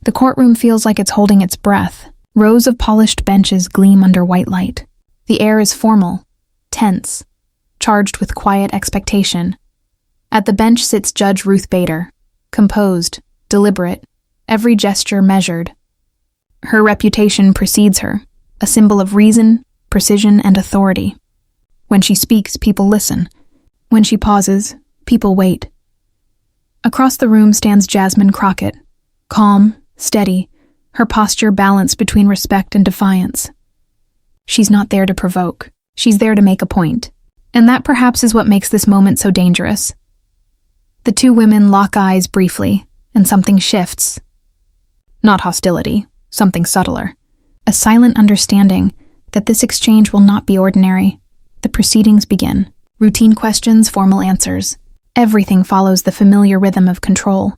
The courtroom feels like it's holding its breath. Rows of polished benches gleam under white light. The air is formal, tense, charged with quiet expectation. At the bench sits Judge Ruth Bader, composed, deliberate, every gesture measured. Her reputation precedes her, a symbol of reason, precision, and authority. When she speaks, people listen. When she pauses, people wait. Across the room stands Jasmine Crockett, calm, steady, her posture balanced between respect and defiance. She's not there to provoke. She's there to make a point. And that perhaps is what makes this moment so dangerous. The two women lock eyes briefly, and something shifts. Not hostility, something subtler. A silent understanding that this exchange will not be ordinary. The proceedings begin. Routine questions, formal answers. Everything follows the familiar rhythm of control.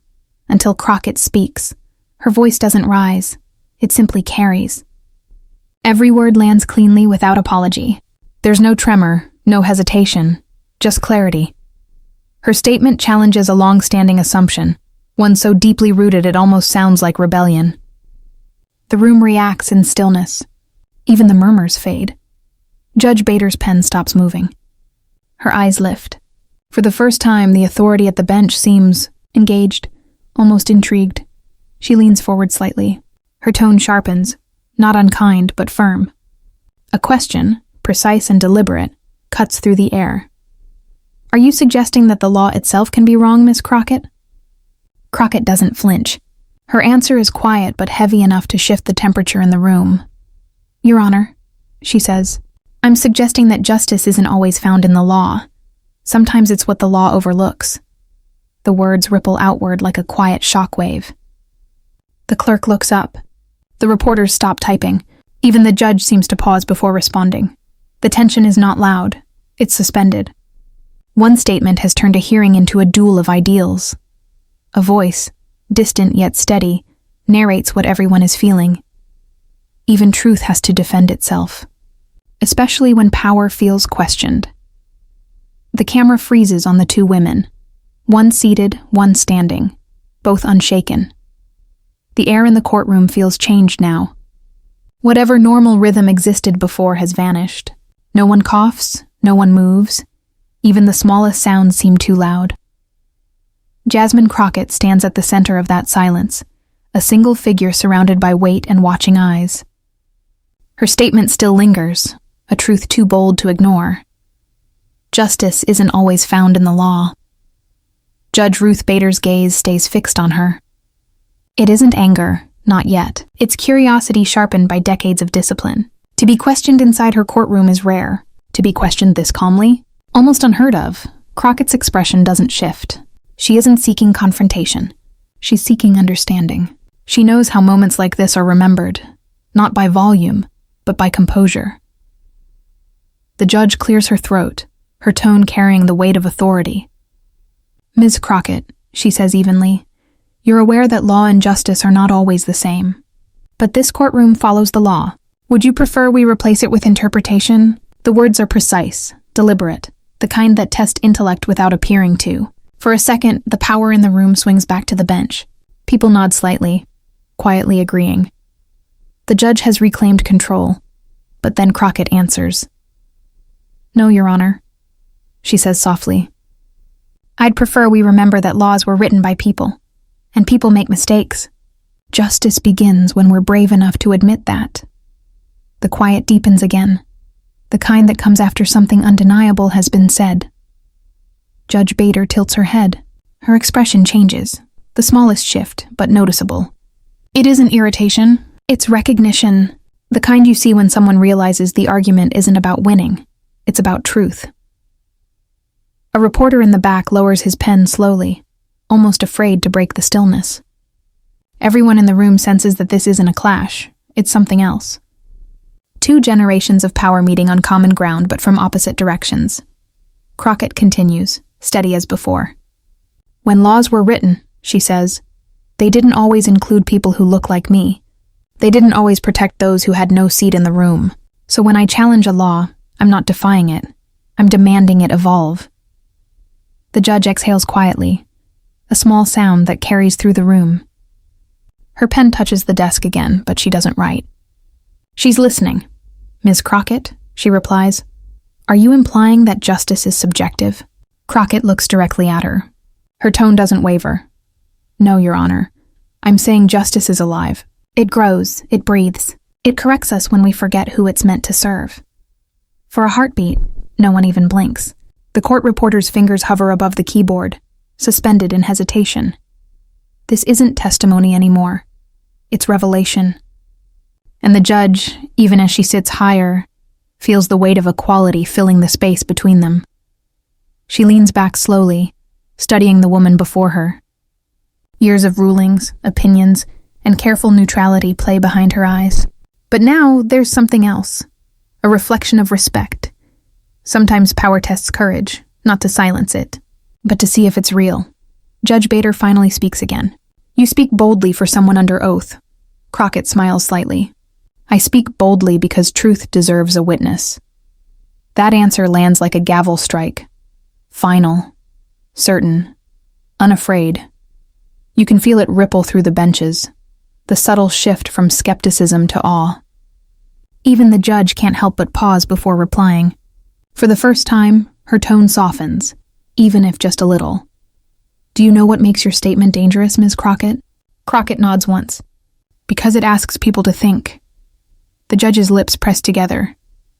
Until Crockett speaks. Her voice doesn't rise. It simply carries. Every word lands cleanly without apology. There's no tremor, no hesitation, just clarity. Her statement challenges a long-standing assumption, one so deeply rooted it almost sounds like rebellion. The room reacts in stillness. Even the murmurs fade. Judge Bader's pen stops moving. Her eyes lift. For the first time, the authority at the bench seems engaged, almost intrigued. She leans forward slightly. Her tone sharpens, not unkind, but firm. A question, precise and deliberate, cuts through the air. Are you suggesting that the law itself can be wrong, Miss Crockett? Crockett doesn't flinch. Her answer is quiet but heavy enough to shift the temperature in the room. Your Honor, she says, I'm suggesting that justice isn't always found in the law. Sometimes it's what the law overlooks. The words ripple outward like a quiet shockwave. The clerk looks up. The reporters stop typing. Even the judge seems to pause before responding. The tension is not loud. It's suspended. One statement has turned a hearing into a duel of ideals. A voice, distant yet steady, narrates what everyone is feeling. Even truth has to defend itself, especially when power feels questioned. The camera freezes on the two women, one seated, one standing, both unshaken. The air in the courtroom feels changed now. Whatever normal rhythm existed before has vanished. No one coughs, no one moves. Even the smallest sounds seem too loud. Jasmine Crockett stands at the center of that silence, a single figure surrounded by weight and watching eyes. Her statement still lingers, a truth too bold to ignore. Justice isn't always found in the law. Judge Ruth Bader's gaze stays fixed on her. It isn't anger, not yet. It's curiosity sharpened by decades of discipline. To be questioned inside her courtroom is rare. To be questioned this calmly? Almost unheard of. Crockett's expression doesn't shift. She isn't seeking confrontation. She's seeking understanding. She knows how moments like this are remembered, not by volume, but by composure. The judge clears her throat, her tone carrying the weight of authority. Ms. Crockett, she says evenly, you're aware that law and justice are not always the same. But this courtroom follows the law. Would you prefer we replace it with interpretation? The words are precise, deliberate, the kind that test intellect without appearing to. For a second, the power in the room swings back to the bench. People nod slightly, quietly agreeing. The judge has reclaimed control, but then Crockett answers. No, Your Honor, she says softly. I'd prefer we remember that laws were written by people, and people make mistakes. Justice begins when we're brave enough to admit that. The quiet deepens again, the kind that comes after something undeniable has been said. Judge Bader tilts her head. Her expression changes, the smallest shift, but noticeable. It isn't irritation, it's recognition, the kind you see when someone realizes the argument isn't about winning, it's about truth. A reporter in the back lowers his pen slowly, almost afraid to break the stillness. Everyone in the room senses that this isn't a clash, it's something else. Two generations of power meeting on common ground but from opposite directions. Crockett continues, steady as before. When laws were written, she says, they didn't always include people who look like me. They didn't always protect those who had no seat in the room. So when I challenge a law, I'm not defying it. I'm demanding it evolve. The judge exhales quietly, a small sound that carries through the room. Her pen touches the desk again, but she doesn't write. She's listening. Ms. Crockett, she replies, are you implying that justice is subjective? Crockett looks directly at her. Her tone doesn't waver. No, Your Honor. I'm saying justice is alive. It grows, it breathes. It corrects us when we forget who it's meant to serve. For a heartbeat, no one even blinks. The court reporter's fingers hover above the keyboard, suspended in hesitation. This isn't testimony anymore. It's revelation. And the judge, even as she sits higher, feels the weight of equality filling the space between them. She leans back slowly, studying the woman before her. Years of rulings, opinions, and careful neutrality play behind her eyes. But now there's something else, a reflection of respect. Sometimes power tests courage, not to silence it, but to see if it's real. Judge Bader finally speaks again. You speak boldly for someone under oath. Crockett smiles slightly. I speak boldly because truth deserves a witness. That answer lands like a gavel strike. Final, certain, unafraid. You can feel it ripple through the benches, the subtle shift from skepticism to awe. Even the judge can't help but pause before replying. For the first time, her tone softens, even if just a little. Do you know what makes your statement dangerous, Ms. Crockett? Crockett nods once. Because it asks people to think. The judge's lips press together,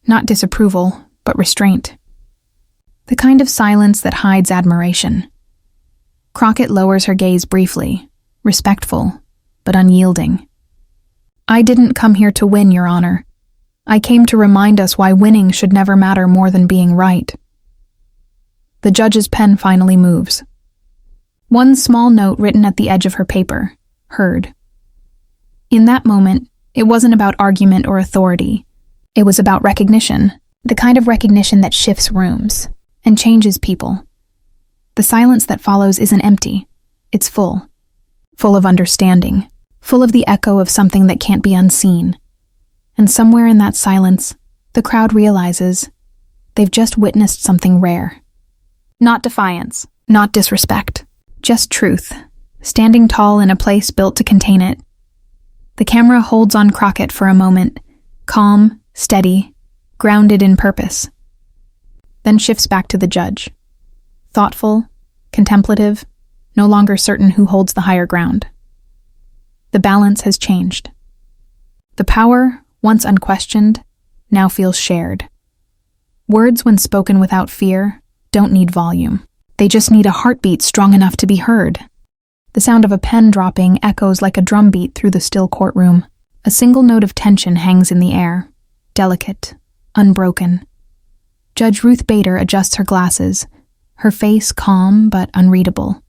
not disapproval, but restraint. The kind of silence that hides admiration. Crockett lowers her gaze briefly, respectful, but unyielding. I didn't come here to win, Your Honor. I came to remind us why winning should never matter more than being right. The judge's pen finally moves. One small note written at the edge of her paper, heard. In that moment, it wasn't about argument or authority. It was about recognition, the kind of recognition that shifts rooms and changes people. The silence that follows isn't empty. It's full of understanding, full of the echo of something that can't be unseen. And somewhere in that silence, the crowd realizes they've just witnessed something rare. Not defiance, not disrespect, just truth, standing tall in a place built to contain it. The camera holds on Crockett for a moment, calm, steady, grounded in purpose. Then shifts back to the judge. Thoughtful, contemplative, no longer certain who holds the higher ground. The balance has changed. The power, once unquestioned, now feels shared. Words, when spoken without fear, don't need volume. They just need a heartbeat strong enough to be heard. The sound of a pen dropping echoes like a drumbeat through the still courtroom. A single note of tension hangs in the air, delicate, unbroken. Judge Ruth Bader adjusts her glasses, her face calm but unreadable.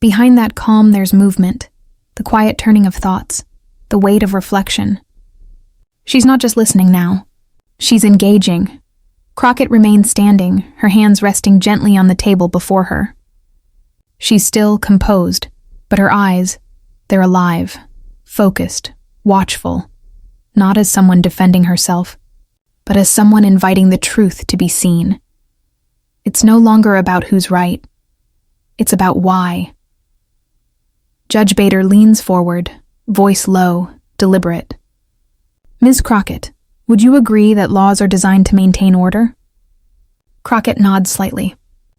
Behind that calm there's movement, the quiet turning of thoughts, the weight of reflection. She's not just listening now. She's engaging. Crockett remains standing, her hands resting gently on the table before her. She's still composed, but her eyes, they're alive, focused, watchful, not as someone defending herself, but as someone inviting the truth to be seen. It's no longer about who's right. It's about why. Judge Bader leans forward, voice low, deliberate. Ms. Crockett, would you agree that laws are designed to maintain order? Crockett nods slightly.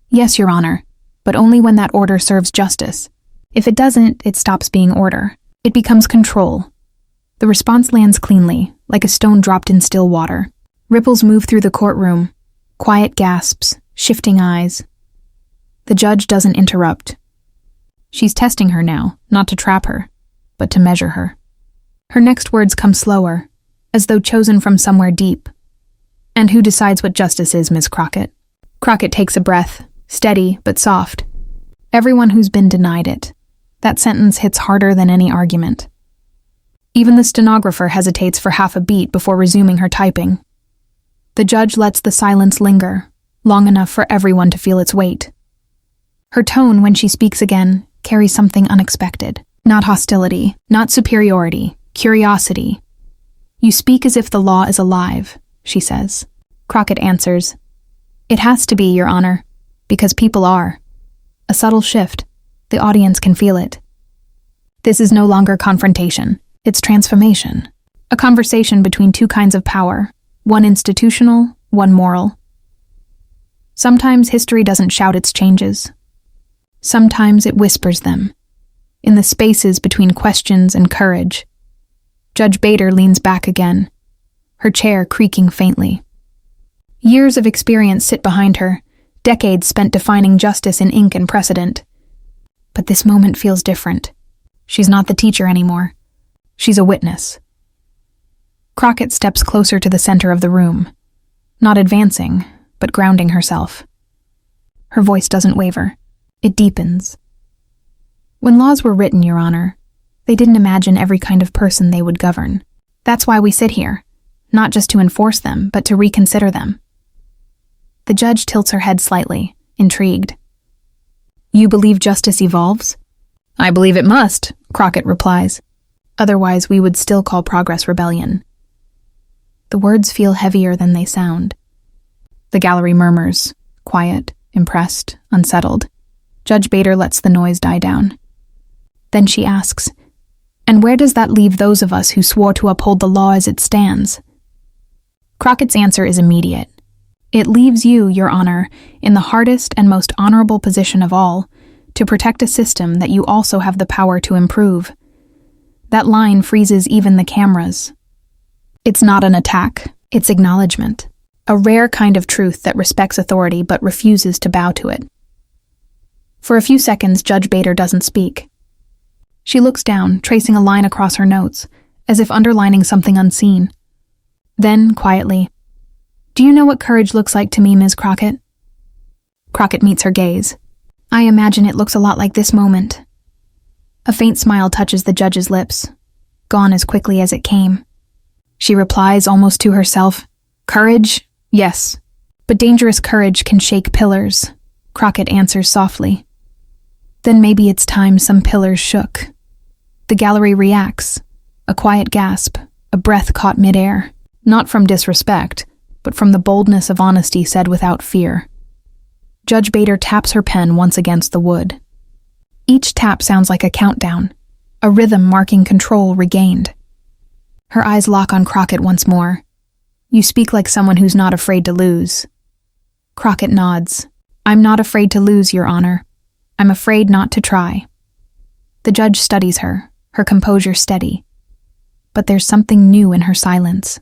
Yes, Your Honor, but only when that order serves justice. If it doesn't, it stops being order. It becomes control. The response lands cleanly, like a stone dropped in still water. Ripples move through the courtroom, quiet gasps, shifting eyes. The judge doesn't interrupt. She's testing her now, not to trap her, but to measure her. Her next words come slower, as though chosen from somewhere deep. And who decides what justice is, Ms. Crockett? Crockett takes a breath, steady but soft. Everyone who's been denied it. That sentence hits harder than any argument. Even the stenographer hesitates for half a beat before resuming her typing. The judge lets the silence linger, long enough for everyone to feel its weight. Her tone, when she speaks again, carries something unexpected. Not hostility, not superiority, curiosity. You speak as if the law is alive, she says. Crockett answers, It has to be, Your Honor, because people are. A subtle shift. The audience can feel it. This is no longer confrontation. It's transformation. A conversation between two kinds of power, one institutional, one moral. Sometimes history doesn't shout its changes. Sometimes it whispers them, in the spaces between questions and courage. Judge Bader leans back again, her chair creaking faintly. Years of experience sit behind her, decades spent defining justice in ink and precedent. But this moment feels different. She's not the teacher anymore. She's a witness. Crockett steps closer to the center of the room, not advancing, but grounding herself. Her voice doesn't waver. It deepens. When laws were written, Your Honor, they didn't imagine every kind of person they would govern. That's why we sit here, not just to enforce them, but to reconsider them. The judge tilts her head slightly, intrigued. You believe justice evolves? I believe it must, Crockett replies. Otherwise, we would still call progress rebellion. The words feel heavier than they sound. The gallery murmurs, quiet, impressed, unsettled. Judge Bader lets the noise die down. Then she asks, and where does that leave those of us who swore to uphold the law as it stands? Crockett's answer is immediate. It leaves you, Your Honor, in the hardest and most honorable position of all, to protect a system that you also have the power to improve. That line freezes even the cameras. It's not an attack, it's acknowledgement. A rare kind of truth that respects authority but refuses to bow to it. For a few seconds, Judge Bader doesn't speak. She looks down, tracing a line across her notes, as if underlining something unseen. Then, quietly, do you know what courage looks like to me, Ms. Crockett? Crockett meets her gaze. I imagine it looks a lot like this moment. A faint smile touches the judge's lips, gone as quickly as it came. She replies almost to herself, courage? Yes, but dangerous courage can shake pillars. Crockett answers softly. Then maybe it's time some pillars shook. The gallery reacts, a quiet gasp, a breath caught midair, not from disrespect, but from the boldness of honesty said without fear. Judge Bader taps her pen once against the wood. Each tap sounds like a countdown, a rhythm marking control regained. Her eyes lock on Crockett once more. You speak like someone who's not afraid to lose. Crockett nods. I'm not afraid to lose, Your Honor. I'm afraid not to try. The judge studies her, her composure steady. But there's something new in her silence.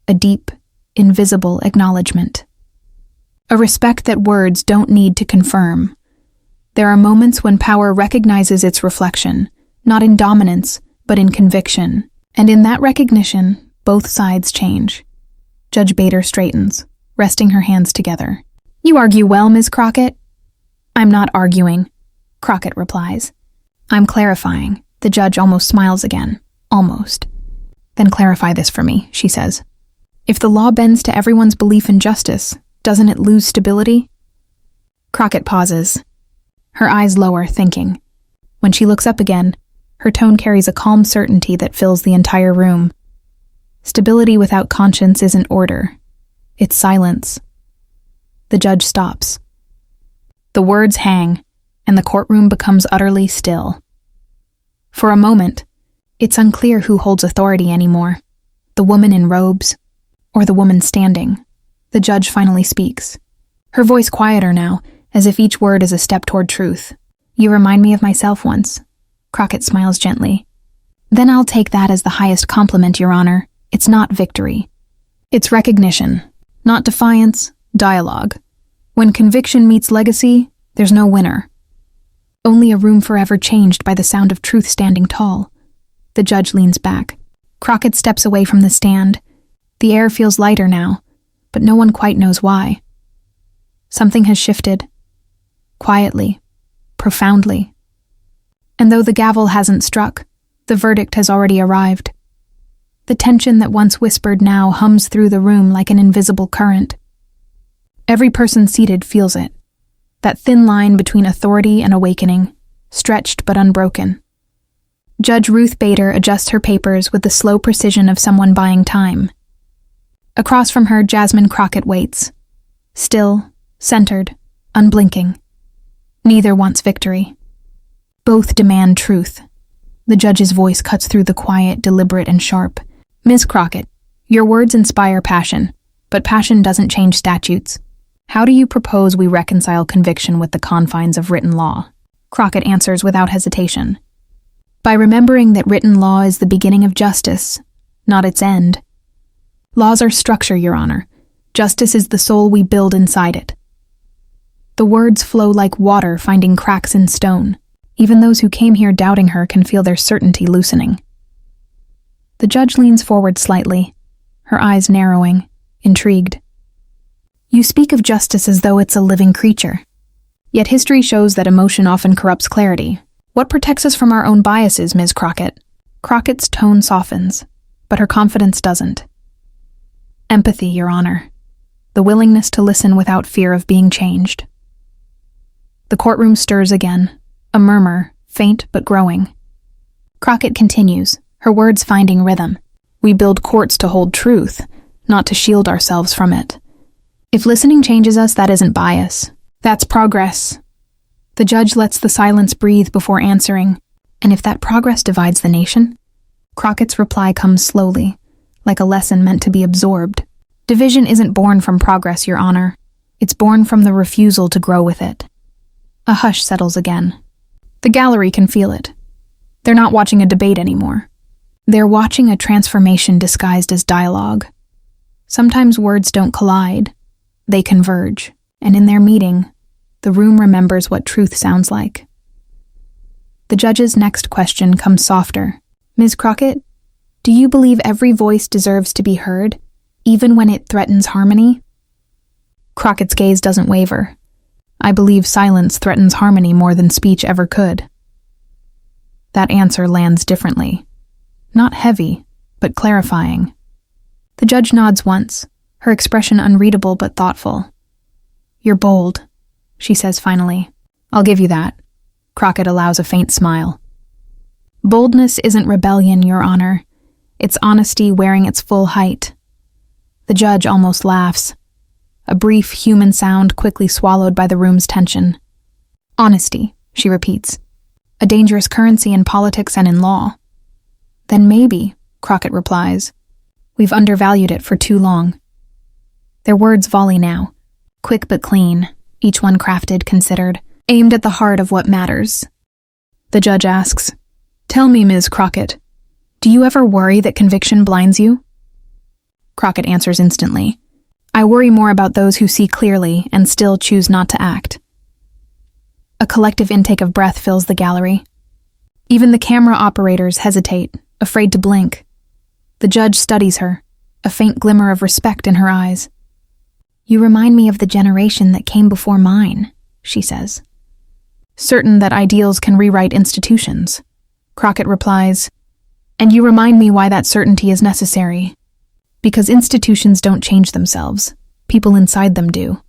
A deep, invisible acknowledgement. A respect that words don't need to confirm. There are moments when power recognizes its reflection, not in dominance, but in conviction. And in that recognition, both sides change. Judge Bader straightens, resting her hands together. You argue well, Ms. Crockett. I'm not arguing, Crockett replies. I'm clarifying. The judge almost smiles again. Almost. Then clarify this for me, she says. If the law bends to everyone's belief in justice, doesn't it lose stability? Crockett pauses. Her eyes lower, thinking. When she looks up again, her tone carries a calm certainty that fills the entire room. Stability without conscience isn't order. It's silence. The judge stops. The words hang, and the courtroom becomes utterly still. For a moment, it's unclear who holds authority anymore, the woman in robes, or the woman standing. The judge finally speaks. Her voice quieter now, as if each word is a step toward truth. You remind me of myself once. Crockett smiles gently. Then I'll take that as the highest compliment, Your Honor. It's not victory. It's recognition, not defiance, dialogue. When conviction meets legacy, there's no winner. Only a room forever changed by the sound of truth standing tall. The judge leans back. Crockett steps away from the stand. The air feels lighter now, but no one quite knows why. Something has shifted. Quietly, profoundly. And though the gavel hasn't struck, the verdict has already arrived. The tension that once whispered now hums through the room like an invisible current. Every person seated feels it. That thin line between authority and awakening, stretched but unbroken. Judge Ruth Bader adjusts her papers with the slow precision of someone buying time. Across from her, Jasmine Crockett waits. Still, centered, unblinking. Neither wants victory. Both demand truth. The judge's voice cuts through the quiet, deliberate, and sharp. Ms. Crockett, your words inspire passion, but passion doesn't change statutes. How do you propose we reconcile conviction with the confines of written law? Crockett answers without hesitation. By remembering that written law is the beginning of justice, not its end. Laws are structure, Your Honor. Justice is the soul we build inside it. The words flow like water finding cracks in stone. Even those who came here doubting her can feel their certainty loosening. The judge leans forward slightly, her eyes narrowing, intrigued. You speak of justice as though it's a living creature. Yet history shows that emotion often corrupts clarity. What protects us from our own biases, Ms. Crockett? Crockett's tone softens, but her confidence doesn't. Empathy, Your Honor. The willingness to listen without fear of being changed. The courtroom stirs again, a murmur, faint but growing. Crockett continues, her words finding rhythm. We build courts to hold truth, not to shield ourselves from it. If listening changes us, that isn't bias. That's progress. The judge lets the silence breathe before answering, and if that progress divides the nation? Crockett's reply comes slowly, like a lesson meant to be absorbed. Division isn't born from progress, Your Honor. It's born from the refusal to grow with it. A hush settles again. The gallery can feel it. They're not watching a debate anymore. They're watching a transformation disguised as dialogue. Sometimes words don't collide. They converge, and in their meeting, the room remembers what truth sounds like. The judge's next question comes softer. Ms. Crockett, do you believe every voice deserves to be heard, even when it threatens harmony? Crockett's gaze doesn't waver. I believe silence threatens harmony more than speech ever could. That answer lands differently. Not heavy, but clarifying. The judge nods once, her expression unreadable but thoughtful. You're bold, she says finally. I'll give you that. Crockett allows a faint smile. Boldness isn't rebellion, Your Honor. It's honesty wearing its full height. The judge almost laughs. A brief human sound quickly swallowed by the room's tension. Honesty, she repeats. A dangerous currency in politics and in law. Then maybe, Crockett replies, we've undervalued it for too long. Their words volley now, quick but clean, each one crafted, considered, aimed at the heart of what matters. The judge asks, Tell me, Ms. Crockett, do you ever worry that conviction blinds you? Crockett answers instantly. I worry more about those who see clearly and still choose not to act. A collective intake of breath fills the gallery. Even the camera operators hesitate, afraid to blink. The judge studies her, a faint glimmer of respect in her eyes. You remind me of the generation that came before mine, she says. Certain that ideals can rewrite institutions. Crockett replies, and you remind me why that certainty is necessary. Because institutions don't change themselves, people inside them do.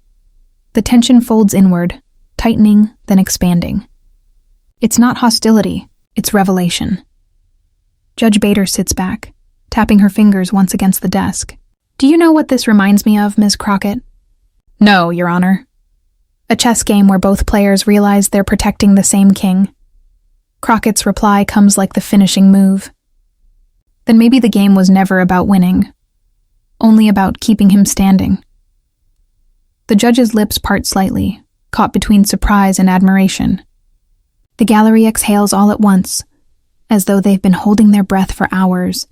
The tension folds inward, tightening, then expanding. It's not hostility, it's revelation. Judge Bader sits back, tapping her fingers once against the desk. Do you know what this reminds me of, Ms. Crockett? No, Your Honor. A chess game where both players realize they're protecting the same king. Crockett's reply comes like the finishing move. Then maybe the game was never about winning, only about keeping him standing. The judge's lips part slightly, caught between surprise and admiration. The gallery exhales all at once, as though they've been holding their breath for hours.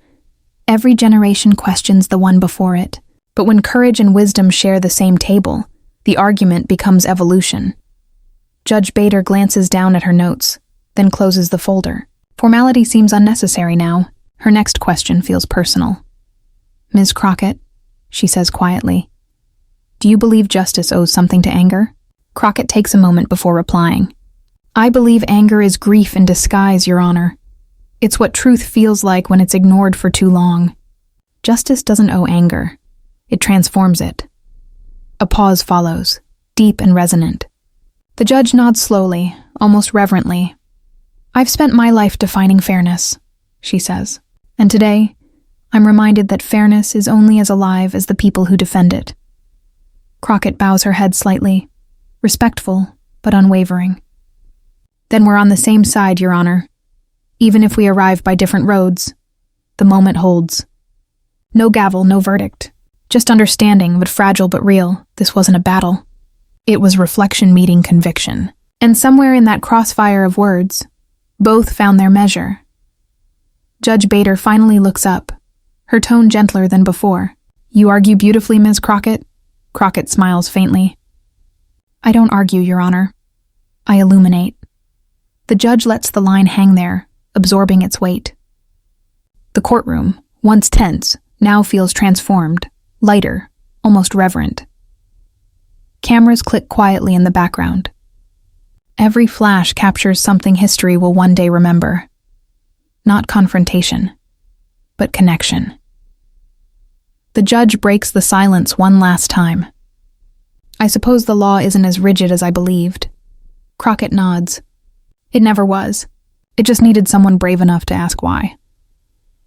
Every generation questions the one before it, but when courage and wisdom share the same table, the argument becomes evolution. Judge Bader glances down at her notes, then closes the folder. Formality seems unnecessary now. Her next question feels personal. Ms. Crockett, she says quietly, do you believe justice owes something to anger? Crockett takes a moment before replying. I believe anger is grief in disguise, Your Honor. It's what truth feels like when it's ignored for too long. Justice doesn't owe anger. It transforms it. A pause follows, deep and resonant. The judge nods slowly, almost reverently. I've spent my life defining fairness, she says, and today, I'm reminded that fairness is only as alive as the people who defend it. Crockett bows her head slightly, respectful but unwavering. Then we're on the same side, Your Honor. Even if we arrive by different roads, the moment holds. No gavel, no verdict. Just understanding, but fragile but real. This wasn't a battle. It was reflection meeting conviction. And somewhere in that crossfire of words, both found their measure. Judge Bader finally looks up, her tone gentler than before. "You argue beautifully, Ms. Crockett." Crockett smiles faintly. "I don't argue, Your Honor. I illuminate." The judge lets the line hang there, absorbing its weight. The courtroom, once tense, now feels transformed, lighter, almost reverent. Cameras click quietly in the background. Every flash captures something history will one day remember. Not confrontation, but connection. The judge breaks the silence one last time. "I suppose the law isn't as rigid as I believed." Crockett nods. "It never was. It just needed someone brave enough to ask why."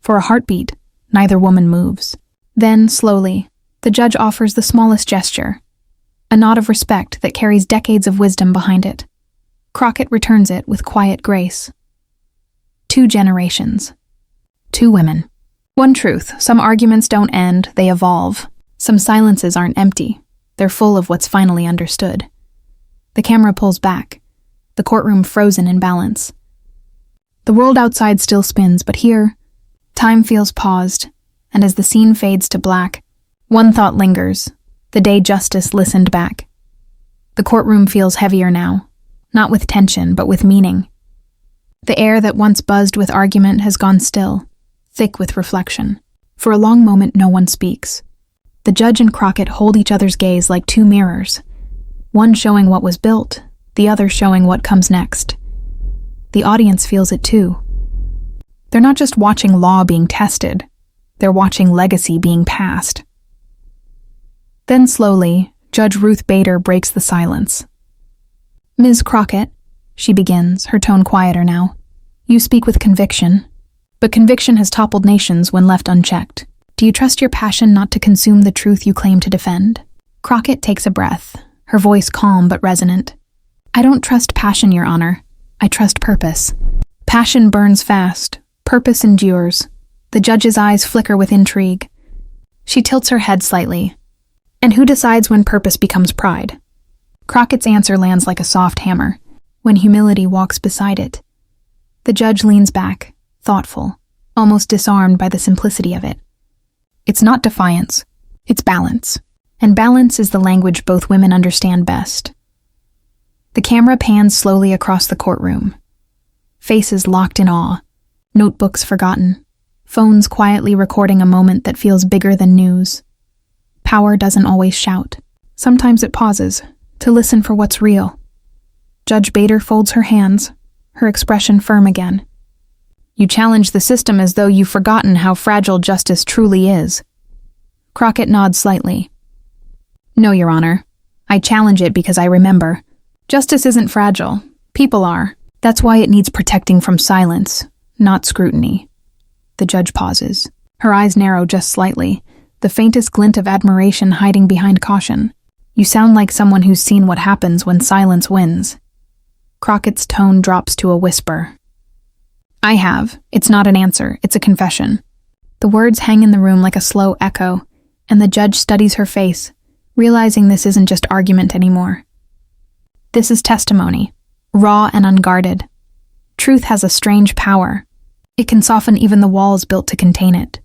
For a heartbeat, neither woman moves. Then, slowly, the judge offers the smallest gesture, a nod of respect that carries decades of wisdom behind it. Crockett returns it with quiet grace. 2 generations. 2 women. One truth: some arguments don't end, they evolve. Some silences aren't empty. They're full of what's finally understood. The camera pulls back, the courtroom frozen in balance. The world outside still spins, but here, time feels paused, and as the scene fades to black, one thought lingers: the day justice listened back. The courtroom feels heavier now, not with tension, but with meaning. The air that once buzzed with argument has gone still, thick with reflection. For a long moment, no one speaks. The judge and Crockett hold each other's gaze like 2 mirrors, one showing what was built, the other showing what comes next. The audience feels it too. They're not just watching law being tested, they're watching legacy being passed. Then slowly, Judge Ruth Bader breaks the silence. "Ms. Crockett," she begins, her tone quieter now, "you speak with conviction, but conviction has toppled nations when left unchecked. Do you trust your passion not to consume the truth you claim to defend?" Crockett takes a breath, her voice calm but resonant. "I don't trust passion, Your Honor. I trust purpose. Passion burns fast, purpose endures." The judge's eyes flicker with intrigue. She tilts her head slightly. "And who decides when purpose becomes pride?" Crockett's answer lands like a soft hammer, when humility walks beside it. The judge leans back, thoughtful, almost disarmed by the simplicity of it. It's not defiance, it's balance. And balance is the language both women understand best. The camera pans slowly across the courtroom. Faces locked in awe, notebooks forgotten, phones quietly recording a moment that feels bigger than news. Power doesn't always shout. Sometimes it pauses, to listen for what's real. Judge Bader folds her hands, her expression firm again. "You challenge the system as though you've forgotten how fragile justice truly is." Crockett nods slightly. "No, Your Honor. I challenge it because I remember. Justice isn't fragile. People are. That's why it needs protecting from silence, not scrutiny." The judge pauses. Her eyes narrow just slightly, the faintest glint of admiration hiding behind caution. "You sound like someone who's seen what happens when silence wins." Crockett's tone drops to a whisper. "I have. It's not an answer, it's a confession." The words hang in the room like a slow echo, and the judge studies her face, realizing this isn't just argument anymore. This is testimony, raw and unguarded. Truth has a strange power. It can soften even the walls built to contain it.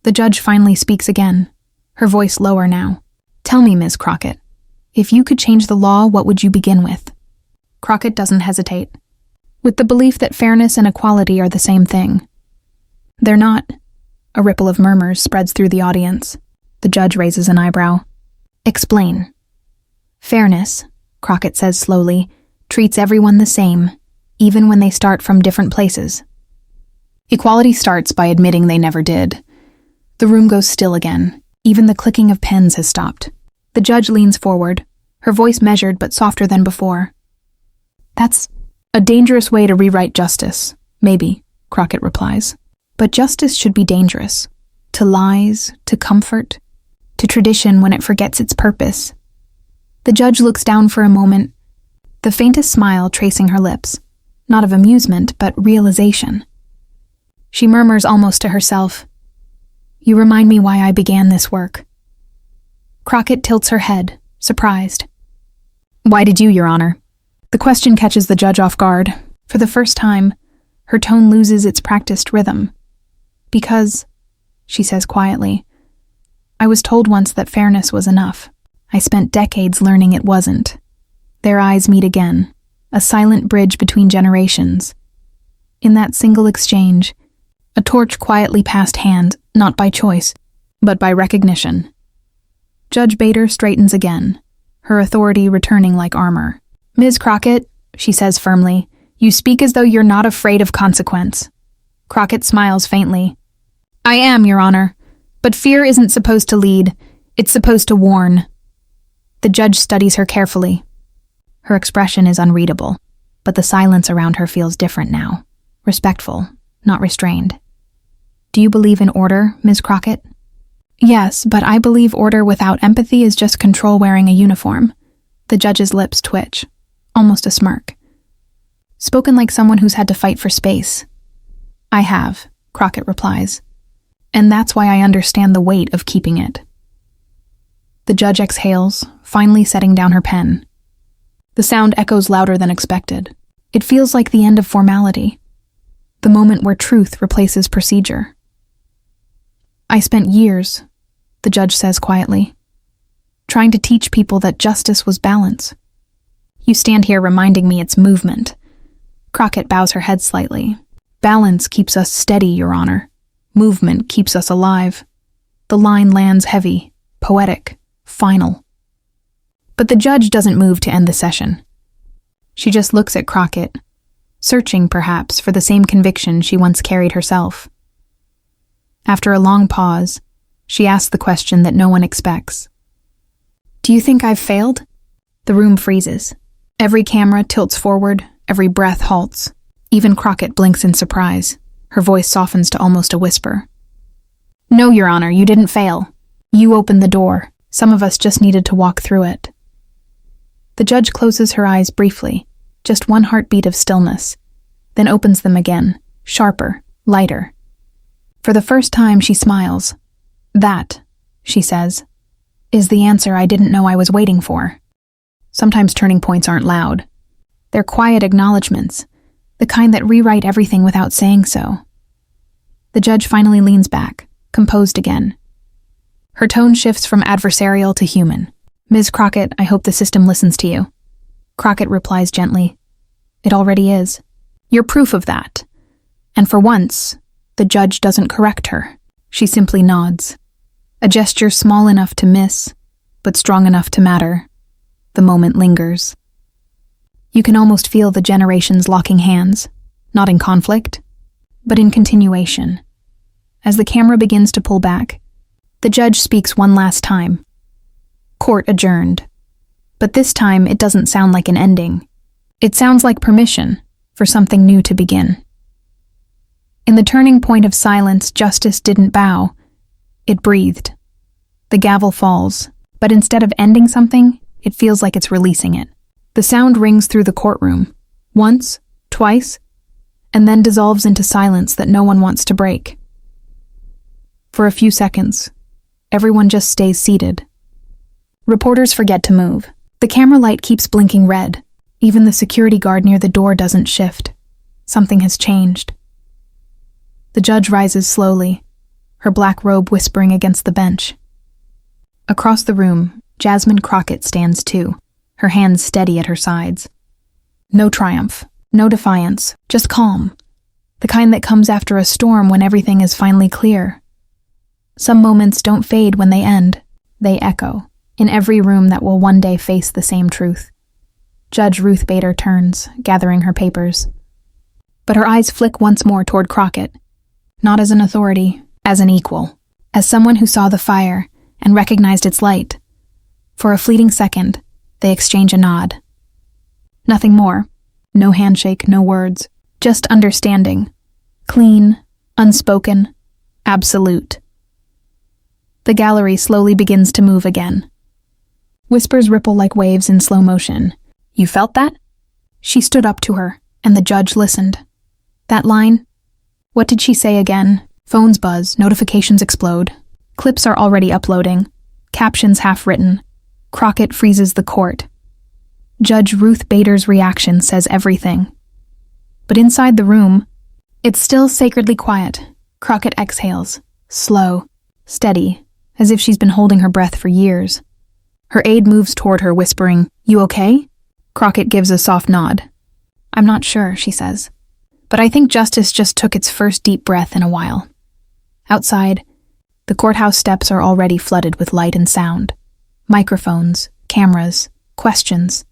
The judge finally speaks again, her voice lower now. "Tell me, Ms. Crockett, if you could change the law, what would you begin with?" Crockett doesn't hesitate, with the belief that fairness and equality are the same thing. "They're not." A ripple of murmurs spreads through the audience. The judge raises an eyebrow. "Explain." "Fairness," Crockett says slowly, "treats everyone the same, even when they start from different places." Equality starts by admitting they never did. The room goes still again. Even the clicking of pens has stopped. The judge leans forward, her voice measured but softer than before. "That's a dangerous way to rewrite justice, maybe," Crockett replies. "But justice should be dangerous. To lies, to comfort, to tradition when it forgets its purpose." The judge looks down for a moment, the faintest smile tracing her lips. not of amusement, but realization. She murmurs almost to herself, "You remind me why I began this work." Crockett tilts her head, surprised. "Why did you, Your Honor?" The question catches the judge off guard. For the first time, her tone loses its practiced rhythm. "Because," she says quietly, "I was told once that fairness was enough. I spent decades learning it wasn't." Their eyes meet again, a silent bridge between generations. In that single exchange, a torch quietly passed hand, not by choice, but by recognition. Judge Bader straightens again, her authority returning like armor. "Ms. Crockett," she says firmly, "you speak as though you're not afraid of consequence." Crockett smiles faintly. "I am, Your Honor, but fear isn't supposed to lead, it's supposed to warn." The judge studies her carefully. Her expression is unreadable, but the silence around her feels different now, respectful, not restrained. "Do you believe in order, Ms. Crockett?" "Yes, but I believe order without empathy is just control wearing a uniform." The judge's lips twitch, almost a smirk. Spoken like someone who's had to fight for space. "I have," Crockett replies, "and that's why I understand the weight of keeping it." The judge exhales, finally setting down her pen. The sound echoes louder than expected. It feels like the end of formality, the moment where truth replaces procedure. "I spent years," the judge says quietly, "trying to teach people that justice was balance. You stand here reminding me it's movement." Crockett bows her head slightly. "Balance keeps us steady, Your Honor. Movement keeps us alive." The line lands heavy, poetic, final. But the judge doesn't move to end the session. She just looks at Crockett, searching, perhaps, for the same conviction she once carried herself. After a long pause, she asks the question that no one expects. "Do you think I've failed?" The room freezes. Every camera tilts forward, every breath halts. Even Crockett blinks in surprise. Her voice softens to almost a whisper. "No, Your Honor, you didn't fail. You opened the door. Some of us just needed to walk through it." The judge closes her eyes briefly, just one heartbeat of stillness, then opens them again, sharper, lighter. For the first time, she smiles. "That," she says, "is the answer I didn't know I was waiting for." Sometimes turning points aren't loud. They're quiet acknowledgments, the kind that rewrite everything without saying so. The judge finally leans back, composed again. Her tone shifts from adversarial to human. "Ms. Crockett, I hope the system listens to you." Crockett replies gently, "It already is. You're proof of that." And for once, the judge doesn't correct her. She simply nods. A gesture small enough to miss, but strong enough to matter. The moment lingers. You can almost feel the generations locking hands, not in conflict, but in continuation. As the camera begins to pull back, the judge speaks one last time. Court adjourned. But this time it doesn't sound like an ending. It sounds like permission for something new to begin. In the turning point of silence, justice didn't bow. It breathed. The gavel falls, but instead of ending something, it feels like it's releasing it. The sound rings through the courtroom, once, twice, and then dissolves into silence that no one wants to break. For a few seconds, everyone just stays seated. Reporters forget to move. The camera light keeps blinking red. Even the security guard near the door doesn't shift. Something has changed. The judge rises slowly, her black robe whispering against the bench. Across the room, Jasmine Crockett stands too, her hands steady at her sides. No triumph, no defiance, just calm, the kind that comes after a storm when everything is finally clear. Some moments don't fade when they end, they echo, in every room that will one day face the same truth. Judge Ruth Bader turns, gathering her papers. But her eyes flick once more toward Crockett, not as an authority, as an equal, as someone who saw the fire and recognized its light. For a fleeting second, they exchange a nod. Nothing more. No handshake, no words. Just understanding. Clean, unspoken, absolute. The gallery slowly begins to move again. Whispers ripple like waves in slow motion. "You felt that?" She stood up to her, and the judge listened. That line? What did she say again? Phones buzz, notifications explode. Clips are already uploading. Captions half-written. Crockett freezes the court. Judge Ruth Bader's reaction says everything. But inside the room, it's still sacredly quiet. Crockett exhales, slow, steady, as if she's been holding her breath for years. Her aide moves toward her, whispering, "You okay?" Crockett gives a soft nod. "I'm not sure," she says. "But I think justice just took its first deep breath in a while." Outside, the courthouse steps are already flooded with light and sound. Microphones, cameras, questions.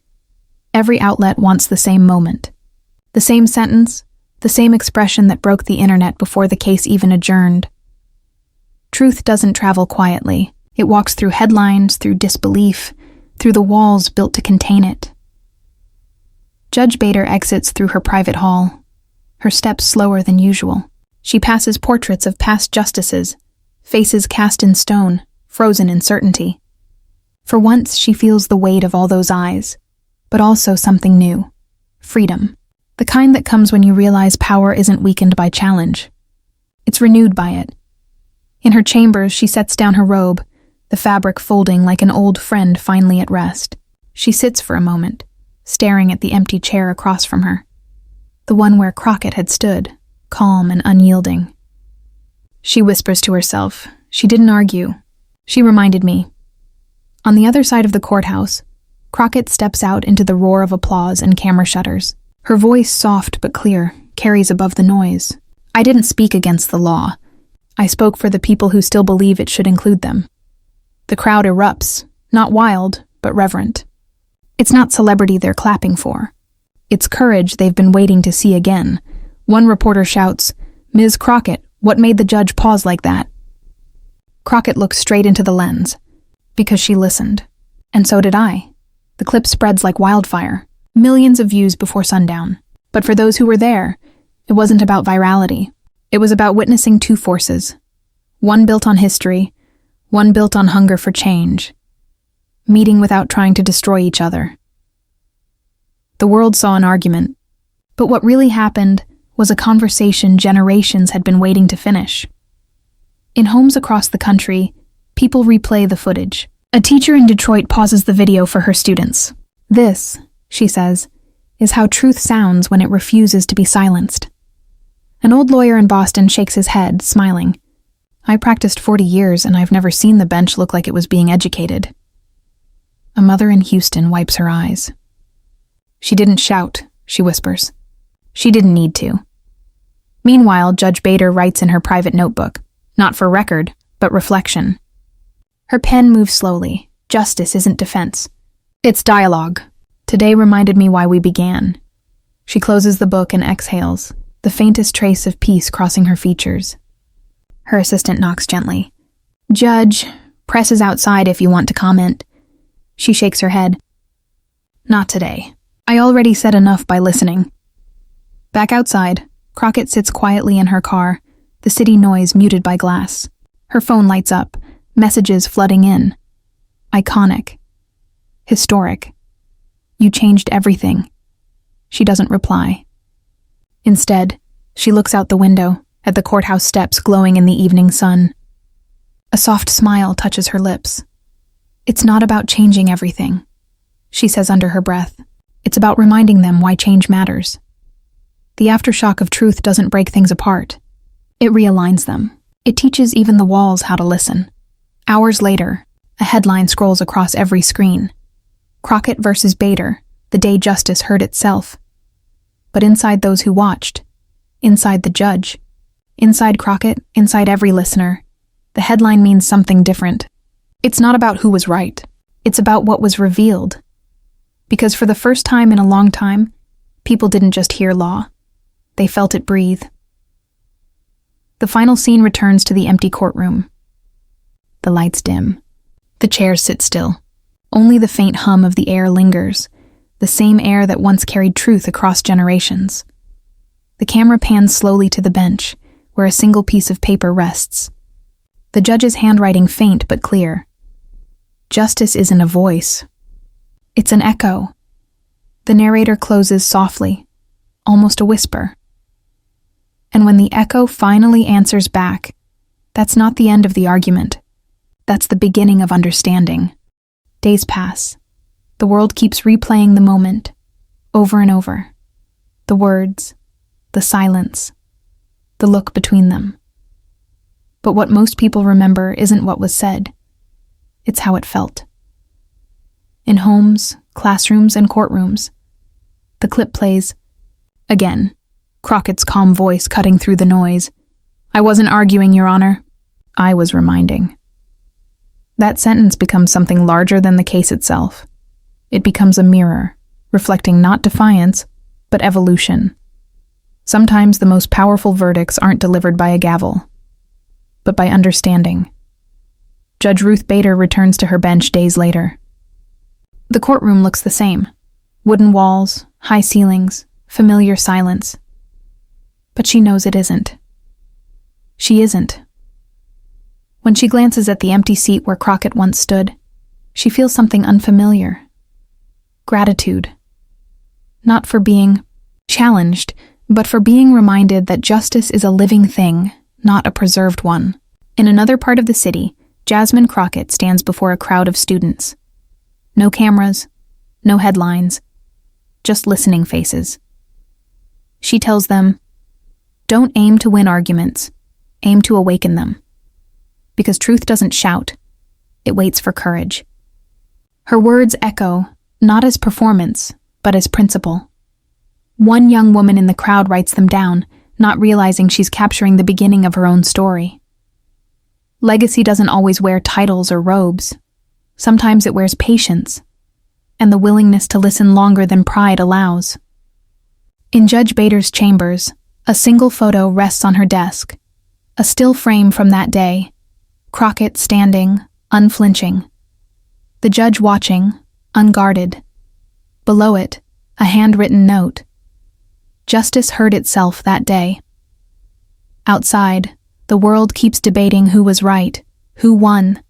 Every outlet wants the same moment. The same sentence, the same expression that broke the internet before the case even adjourned. Truth doesn't travel quietly. It walks through headlines, through disbelief, through the walls built to contain it. Judge Bader exits through her private hall, her steps slower than usual. She passes portraits of past justices, faces cast in stone, frozen in certainty. For once, she feels the weight of all those eyes, but also something new. Freedom. The kind that comes when you realize power isn't weakened by challenge. It's renewed by it. In her chambers, she sets down her robe, the fabric folding like an old friend finally at rest. She sits for a moment, staring at the empty chair across from her, the one where Crockett had stood, calm and unyielding. She whispers to herself. She didn't argue. She reminded me. On the other side of the courthouse, Crockett steps out into the roar of applause and camera shutters. Her voice, soft but clear, carries above the noise. "I didn't speak against the law. I spoke for the people who still believe it should include them." The crowd erupts, not wild, but reverent. It's not celebrity they're clapping for. It's courage they've been waiting to see again. One reporter shouts, "Ms. Crockett, what made the judge pause like that?" Crockett looks straight into the lens, because she listened. And so did I. The clip spreads like wildfire, millions of views before sundown. But for those who were there, it wasn't about virality. It was about witnessing two forces. One built on history, one built on hunger for change. Meeting without trying to destroy each other. The world saw an argument, but what really happened was a conversation generations had been waiting to finish. In homes across the country, people replay the footage. A teacher in Detroit pauses the video for her students. "This," she says, "is how truth sounds when it refuses to be silenced." An old lawyer in Boston shakes his head, smiling. "I practiced 40 years and I've never seen the bench look like it was being educated." A mother in Houston wipes her eyes. "She didn't shout," she whispers. "She didn't need to." Meanwhile, Judge Bader writes in her private notebook, not for record, but reflection. Her pen moves slowly. Justice isn't defense. It's dialogue. Today reminded me why we began. She closes the book and exhales, the faintest trace of peace crossing her features. Her assistant knocks gently. "Judge, press is outside if you want to comment." She shakes her head. "Not today. I already said enough by listening." Back outside, Crockett sits quietly in her car, the city noise muted by glass. Her phone lights up, messages flooding in. Iconic. Historic. "You changed everything." She doesn't reply. Instead, she looks out the window, at the courthouse steps glowing in the evening sun. A soft smile touches her lips. "It's not about changing everything," she says under her breath. "It's about reminding them why change matters." The aftershock of truth doesn't break things apart. It realigns them. It teaches even the walls how to listen. Hours later, a headline scrolls across every screen. Crockett versus Bader, the day justice heard itself. But inside those who watched, inside the judge, inside Crockett, inside every listener, the headline means something different. It's not about who was right. It's about what was revealed. Because for the first time in a long time, people didn't just hear law. They felt it breathe. The final scene returns to the empty courtroom. The lights dim. The chairs sit still. Only the faint hum of the air lingers, the same air that once carried truth across generations. The camera pans slowly to the bench, where a single piece of paper rests. The judge's handwriting faint but clear. Justice isn't a voice. It's an echo. The narrator closes softly, almost a whisper. And when the echo finally answers back, that's not the end of the argument. That's the beginning of understanding. Days pass. The world keeps replaying the moment, over and over. The words, the silence, the look between them. But what most people remember isn't what was said. It's how it felt. In homes, classrooms, and courtrooms, the clip plays. Again, Crockett's calm voice cutting through the noise. "I wasn't arguing, Your Honor. I was reminding." That sentence becomes something larger than the case itself. It becomes a mirror, reflecting not defiance, but evolution. Sometimes the most powerful verdicts aren't delivered by a gavel, but by understanding. Judge Ruth Bader returns to her bench days later. The courtroom looks the same. Wooden walls, high ceilings, familiar silence. But she knows it isn't. She isn't. When she glances at the empty seat where Crockett once stood, she feels something unfamiliar. Gratitude. Not for being challenged, but for being reminded that justice is a living thing, not a preserved one. In another part of the city, Jasmine Crockett stands before a crowd of students. No cameras, no headlines, just listening faces. She tells them, "Don't aim to win arguments, aim to awaken them." Because truth doesn't shout, it waits for courage. Her words echo, not as performance, but as principle. One young woman in the crowd writes them down, not realizing she's capturing the beginning of her own story. Legacy doesn't always wear titles or robes. Sometimes it wears patience, and the willingness to listen longer than pride allows. In Judge Bader's chambers, a single photo rests on her desk, a still frame from that day, Crockett standing, unflinching. The judge watching, unguarded. Below it, a handwritten note. Justice heard itself that day. Outside, the world keeps debating who was right, who won.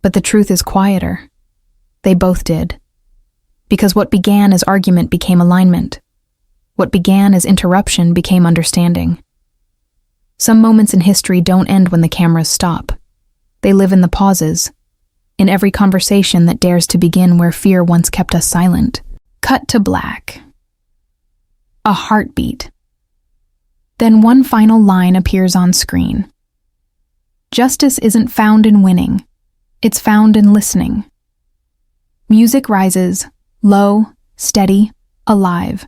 But the truth is quieter. They both did. Because what began as argument became alignment. What began as interruption became understanding. Some moments in history don't end when the cameras stop. They live in the pauses, in every conversation that dares to begin where fear once kept us silent. Cut to black. A heartbeat. Then one final line appears on screen. Justice isn't found in winning. It's found in listening. Music rises, low, steady, alive.